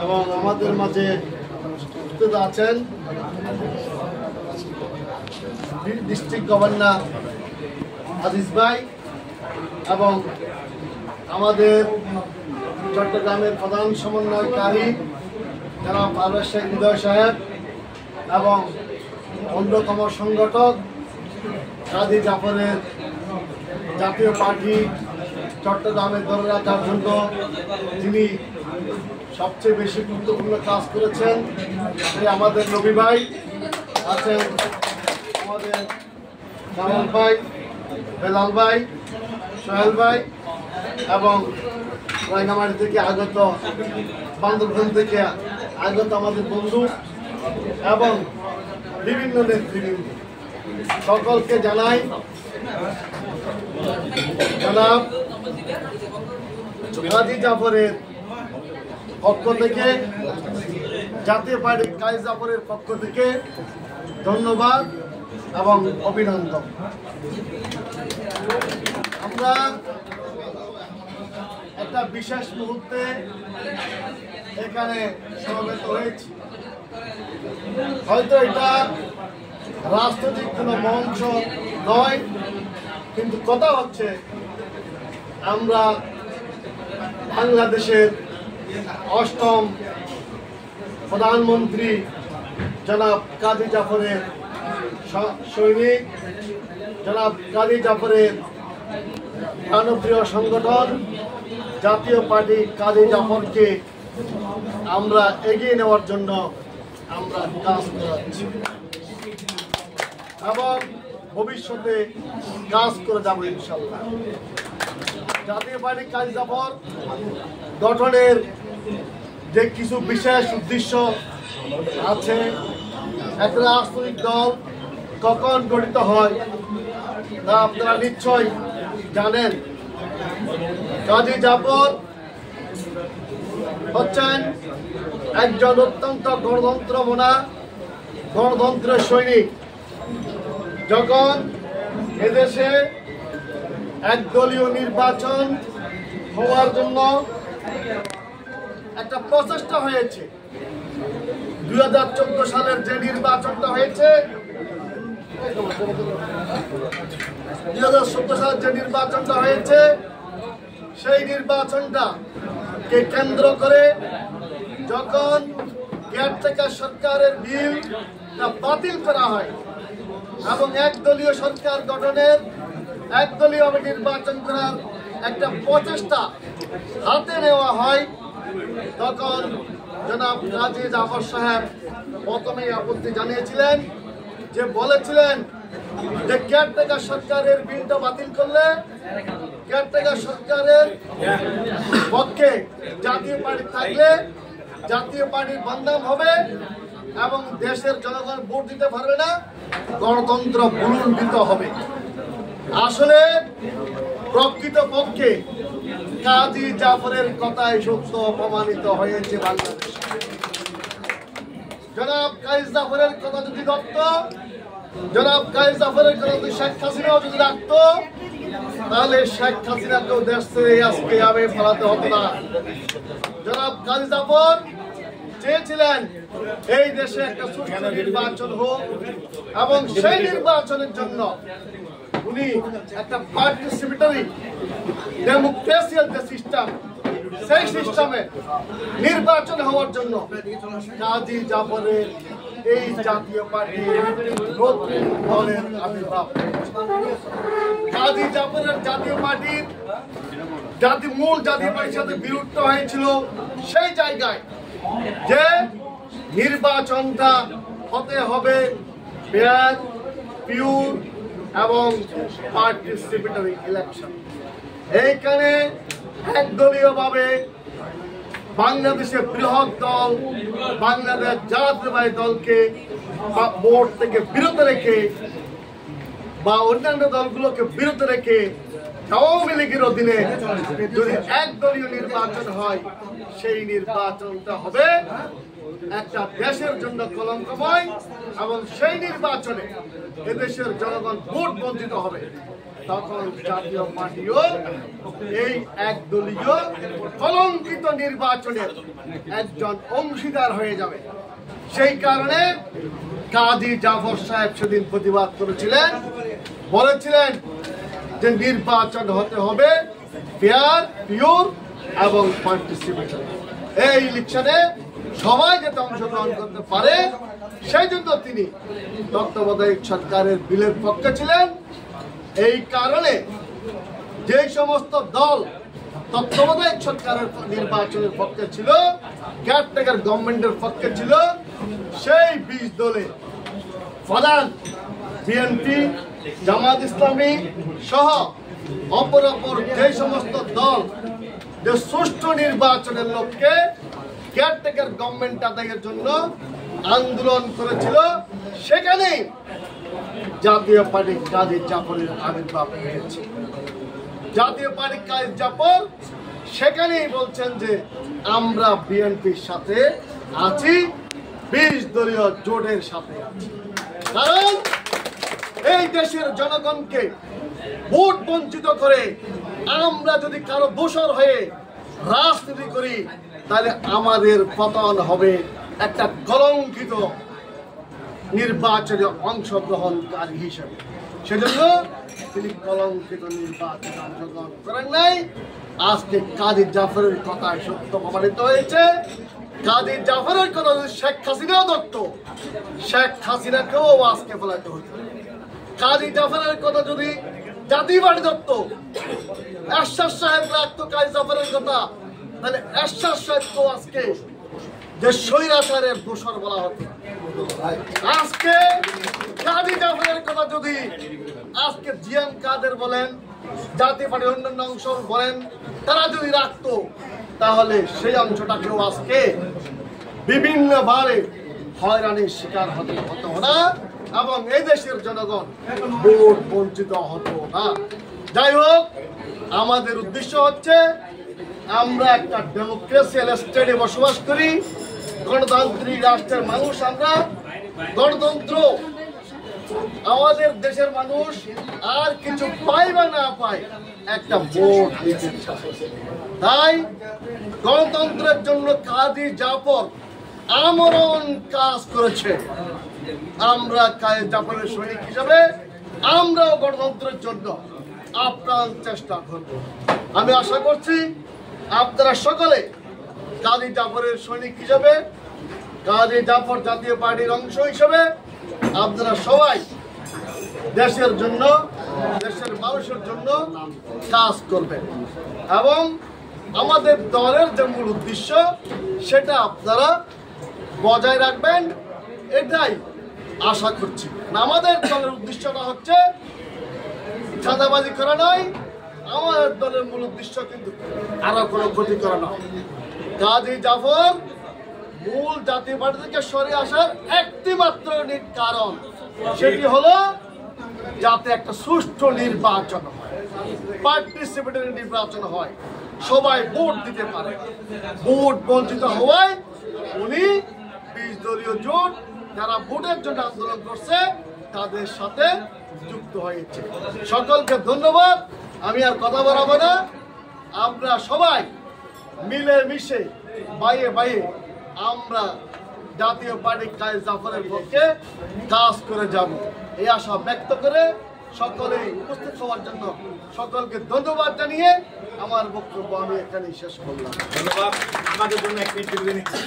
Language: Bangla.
এবং আমাদের মাঝে উপস্থিত আছেন ডিস্ট্রিক্ট গভর্নর আজিজ ভাই এবং আমাদের চট্টগ্রামের প্রধান সমন্বয়কারী জনাব পারভেজ শেখ হৃদয় সাহেব এবং অন্যতম সংগঠক কাজী জাফরের জাতীয় পার্টি চট্টগ্রামের ধরে রাখার জন্য যিনি সবচেয়ে বেশি গুরুত্বপূর্ণ কাজ করেছেন আমাদের নবী ভাই আছেন, আমাদের জামাল ভাই, বেলাল ভাই, সোহেল ভাই এবং রায়নামারি থেকে আগত, বান্দরবান থেকে আগত আমাদের বন্ধু এবং বিভিন্ন নেতৃবৃন্দ সকলকে জানাই জনাব কাজী জাফরের পক্ষ থেকে, জাতীয় পার্টি কাজী জাফরের পক্ষ থেকে ধন্যবাদ এবং অভিনন্দন। আমরা একটা বিশেষ মুহূর্তে এখানে সমবেত হয়েছি। হয়তো এটা রাজনৈতিক কোনো মঞ্চ নয়, কিন্তু কথা হচ্ছে আমরা বাংলাদেশের 8ম প্রধানমন্ত্রী জনাব কাজী জাফরের সৈনিক, জনাব কাজী জাফরের জনপ্রিয় সংগঠন জাতীয় পার্টি কাজী জাফরকে আমরা এগিয়ে নেওয়ার জন্য আমরা কাজ করাচ্ছি এবং ভবিষ্যতে কাজ করে যাব ইনশাল্লাহ। জাতীয় পার্টি কাজী জাফর গঠনের যে কিছু বিশেষ উদ্দেশ্য আছে, একটা রাজনৈতিক দল কখন গঠিত হয় তা আপনারা নিশ্চয়ই জানেন। কাজী জাফর হচ্ছেন একজন অত্যন্ত গণতন্ত্রমনা, গণতন্ত্রের সৈনিক। যখন এদেশে একদলীয় নির্বাচন হওয়ার জন্য একটা প্রচেষ্টা হয়েছে, 2014 সালের যে নির্বাচনটা হয়েছে, 2014 সালের যে নির্বাচনটা হয়েছে, সেই নির্বাচনটাকে কেন্দ্র করে যখন কেয়ারটেকার সরকারের বিল বাতিল করা হয় এবং একদলীয় সরকার গঠনের, একদলীয় নির্বাচন করার একটা প্রচেষ্টা হাতে নেওয়া হয়, তখন জনাব কাজী জাফর সাহেব প্রথমেই আপত্তি জানিয়েছিলেন, যে বলেছিলেন যে কেয়ারটেকার সরকারের বিলটা বাতিল করলে কেয়ারটেকার সরকারের পক্ষে জাতীয় পার্টি থাকলে জাতীয় পার্টির বদনাম হবে এবং দেশের জনগণ ভোট দিতে পারবে না, গণতন্ত্র ভুলুণ্ঠিত হবে। আসলে প্রকৃতপক্ষে কাজী জাফরের কথাই সত্য প্রমাণিত হয়েছে। বাংলাদেশ জনাব কাজী জাফরের কথা যদি ধরত, জনাব কাজী জাফরের কথা যদি শেখ হাসিনাও যদি রাখতো, তাহলে শেখ হাসিনাকেও দেশ ছেড়ে আজকে আমি ফেলাতে হতো না। জনাব কাজী জাফর চেয়েছিলেন এই দেশে একটা সুষ্ঠু নির্বাচন হোক এবং সেই নির্বাচনের জন্য উনি একটা পার্টিসিপেটরি ডেমোক্রেসিয়াল যে সিস্টেম, সেই সিস্টেমে নির্বাচন হওয়ার জন্য কাজী জাফরের এই জাতীয় পার্টি দলের আবির্ভাব। কাজী জাফরের জাতীয় পার্টির মূল জাতীয় পার্টির সাথে বিরুদ্ধ হয়েছিল সেই জায়গায় যে নির্বাচনটা হতে হবে ফেয়ার, পিওর এবং পার্টিসিপেটরি ইলেকশন। এইখানে একদলীয়ভাবে বাংলাদেশের বৃহৎ দল বাংলাদেশ জাতীয়তাবাদী দলকে ভোট থেকে বিরত রেখে বা অন্যান্য দলগুলোকে বিরত রেখে আওয়ামী লীগের অধীনে যদি একদলীয় নির্বাচন হয়, সেই নির্বাচনটা হবে একটা দেশের জন্য কলঙ্কময় এবং সেই নির্বাচনে এদেশের জনগণ ভোট বঞ্চিত হবে। তখন জাতীয় পার্টিও এই একদলীয় কলঙ্কিত নির্বাচনের একজন অংশীদার হয়ে যাবে। সেই কারণে কাজী জাফর সাহেব সেদিন প্রতিবাদ করেছিলেন, বলেছিলেন যে নির্বাচন হতে হবে ফেয়ার, পিওর এবং পার্টিসিপেটরি। এই ইলেকশনে সবাই যাতে অংশগ্রহণ করতে পারে সেই জন্য তিনি তত্ত্বাবধায়ক সরকারের বিলের পক্ষে ছিলেন। এই কারণে যে সমস্ত দল তত্ত্বাবধায়ক সরকারের নির্বাচনের পক্ষে ছিল, কেয়ারটেকার গভর্নমেন্টের পক্ষে ছিল, সেই 20 দলে প্রধান বিএনপি, জামাত ইসলামী সহ অপর যে সমস্ত দল যে সুষ্ঠু নির্বাচনের লক্ষ্যে কেয়ারটেকার গভর্নমেন্ট আদায়ের জন্য আন্দোলন করেছিল, সেখানেই জাতীয় পার্টি কাজী জাফরের আবির্ভাব হয়েছে। জাতীয় পার্টি কাজী জাফর সেখানেই বলছেন যে আমরা বিএনপির সাথে আছি, 20 দলীয় জোটের সাথে আছি। কারণ এই দেশের জনগণকে ভোট বঞ্চিত করে আমরা যদি কারো দোষর হয়ে রাজনীতি করি তাহলে আমাদের পতন হবে একটা কলঙ্কিত নির্বাচনে অংশগ্রহণকারী হিসেবে। সেজন্য তিনি কলঙ্কিত নির্বাচনে অংশগ্রহণ করেন নাই। আজকে কাজী জাফরের কথায় সত্য প্রমাণিত হয়েছে। কাজী জাফরের কথা যদি শেখ হাসিনাও ধরত, শেখ হাসিনাকেও আজকে ফেলাতে হতো। কাজী জাফরের কথা যদি জাতীয় পার্টি ধরত, এরশাদ সাহেব রাখতো কাজী জাফরের কথা, তাহলে এরশাদ সাহেবকেও আজকে যে স্বৈরাচারের দোষর বলা হতো। আজকে কাজী জাফরের কথা যদি আজকে জিএম কাদের বলেন, জাতীয় পার্টির অন্যান্য অংশ বলেন, তারা যদি রাখতো তাহলে সেই অংশটাকেও আজকে বিভিন্নভাবে হয়রানির শিকার হতো না এবং এই দেশের জনগণ ভোট বঞ্চিত হতো না। যাই হোক, আমাদের উদ্দেশ্য হচ্ছে আমরা একটা ডেমোক্রেসিয়াল স্টেটে বসবাস করি, গণতান্ত্রিক রাষ্ট্রের মানুষ আমরা। গণতন্ত্র আমাদের দেশের মানুষ আর কিছু পায় বা না পায়, একটা ভোট দিতে চায়। তাই গণতন্ত্রের জন্য কাজী জাফর আমরণ কাজ করেছে। আমরা কাজী জাফরের সৈনিক হিসাবে আমরাও গণতন্ত্রের জন্য আপ্রাণ চেষ্টা করব। আমি আশা করছি আপনারা সকলে কাজী জাফরের সৈনিক হিসাবে, কাজী জাফর জাতীয় পার্টির অংশ হিসেবে আপনারা সবাই দেশের জন্য, দেশের মানুষের জন্য কাজ করবেন এবং আমাদের দলের যে মূল উদ্দেশ্য সেটা আপনারা বজায় রাখবেন, এটাই আশা করছি। আমাদের দলের উদ্দেশ্যটা হচ্ছে চাঁদাবাজি করা নয়, আমাদের দলের মূল উদ্দেশ্য কিন্তু আরো কোনো ক্ষতি করা নয়। কাজী জাফর মূল জাতীয় পার্টি থেকে সরে আসার একটি মাত্র কারণ, সেটি হলো যাতে একটা সুষ্ঠু নির্বাচন হয়, পার্টিসিপেটরি নির্বাচন হয়, সবাই ভোট দিতে পারে। ভোট বঞ্চিত হওয়ায় উনি 20 দলীয় জোট যারা ভোটের জন্য আন্দোলন করছে তাদের সাথে যুক্ত হয়েছে। সকলকে ধন্যবাদ। আমি আর কথা বলাবো না। আমরা সবাই মিলে মিশে বাইয়ে বাইয়ে আমরা জাতীয় পার্টি কাজী জাফরের পক্ষে কাজ করে যাব, এই আশা ব্যক্ত করে সকলেই উপস্থিত হওয়ার জন্য সকলকে ধন্যবাদ জানিয়ে আমার বক্তব্য আমি এখানেই শেষ করলাম। ধন্যবাদ। আমাদের জন্য এক মিনিট নিচ্ছি।